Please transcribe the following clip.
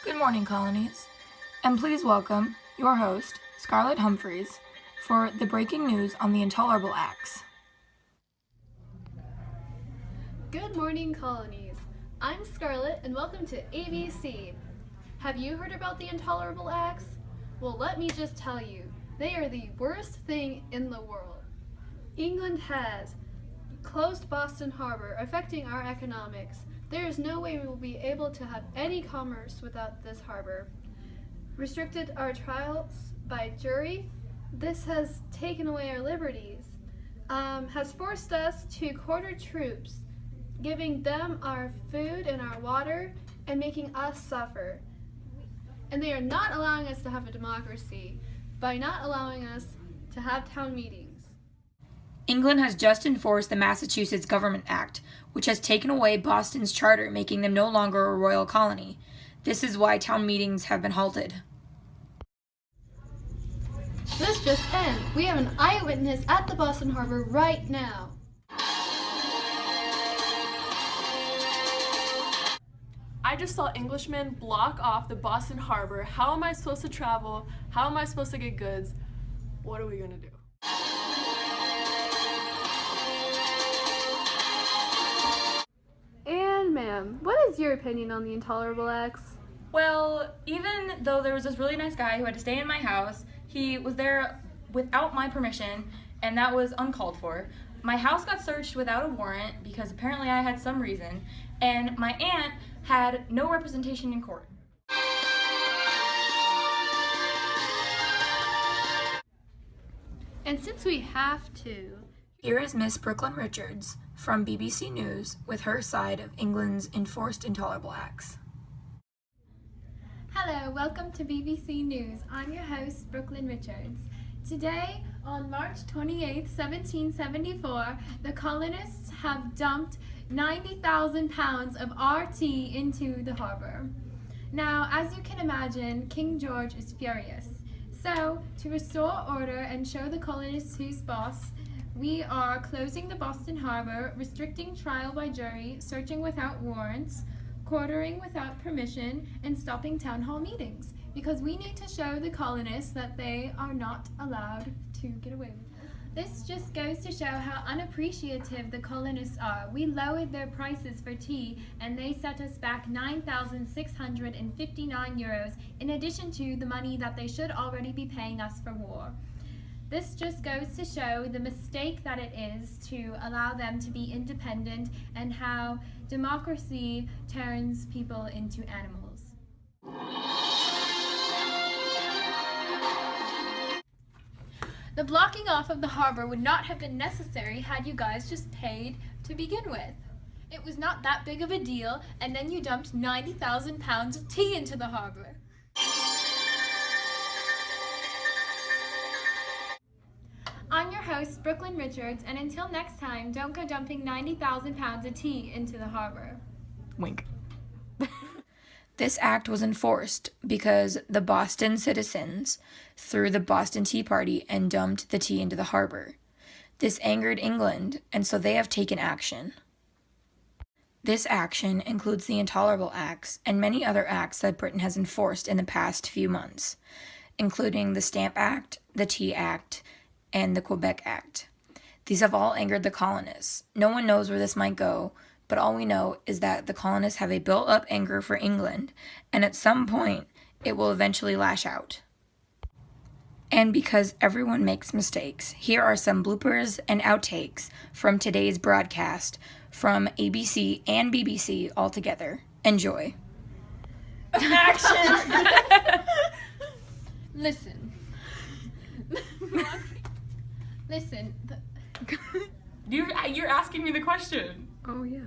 Good morning, colonies, and please welcome your host, Scarlett Humphreys, for the breaking news on the Intolerable Acts. Good morning, colonies. I'm Scarlett, and welcome to ABC. Have you heard about the Intolerable Acts? Well, let me just tell you, they are the worst thing in the world. England has closed Boston Harbor, affecting our economics. There is no way we will be able to have any commerce without this harbor. Restricted our trials by jury. This has taken away our liberties. Has forced us to quarter troops, giving them our food and our water and making us suffer. And they are not allowing us to have a democracy by not allowing us to have town meetings. England has just enforced the Massachusetts Government Act, which has taken away Boston's charter, making them no longer a royal colony. This is why town meetings have been halted. This just in. We have an eyewitness at the Boston Harbor right now. I just saw Englishmen block off the Boston Harbor. How am I supposed to travel? How am I supposed to get goods? What are we gonna do? And ma'am, what is your opinion on the Intolerable Acts? Well, even though there was this really nice guy who had to stay in my house, he was there without my permission, and that was uncalled for. My house got searched without a warrant because apparently I had some reason, and my aunt had no representation in court. And since we have to, Here is Miss Brooklyn Richards from BBC News with her side of England's enforced Intolerable Acts. Hello, welcome to BBC News. I'm your host, Brooklyn Richards. Today, on March 28, 1774, the colonists have dumped 90,000 pounds of our tea into the harbor. Now, as you can imagine, King George is furious. So, to restore order and show the colonists who's boss, we are closing the Boston Harbor, restricting trial by jury, searching without warrants, quartering without permission, and stopping town hall meetings, because we need to show the colonists that they are not allowed to get away with it. This just goes to show how unappreciative the colonists are. We lowered their prices for tea, and they set us back 9,659 euros, in addition to the money that they should already be paying us for war. This just goes to show the mistake that it is to allow them to be independent and how democracy turns people into animals. The blocking off of the harbor would not have been necessary had you guys just paid to begin with. It was not that big of a deal, and then you dumped 90,000 pounds of tea into the harbor. I'm your host, Brooklyn Richards, and until next time, don't go dumping 90,000 pounds of tea into the harbor. Wink. This act was enforced because the Boston citizens threw the Boston Tea Party and dumped the tea into the harbor. This angered England, and so they have taken action. This action includes the Intolerable Acts and many other acts that Britain has enforced in the past few months, including the Stamp Act, the Tea Act, and the Quebec Act. These have all angered the colonists. No one knows where this might go, but all we know is that the colonists have a built-up anger for England, and at some point, it will eventually lash out. And because everyone makes mistakes, here are some bloopers and outtakes from today's broadcast from ABC and BBC all together. Enjoy. Action! Listen. Listen. You're asking me the question. Oh, yeah.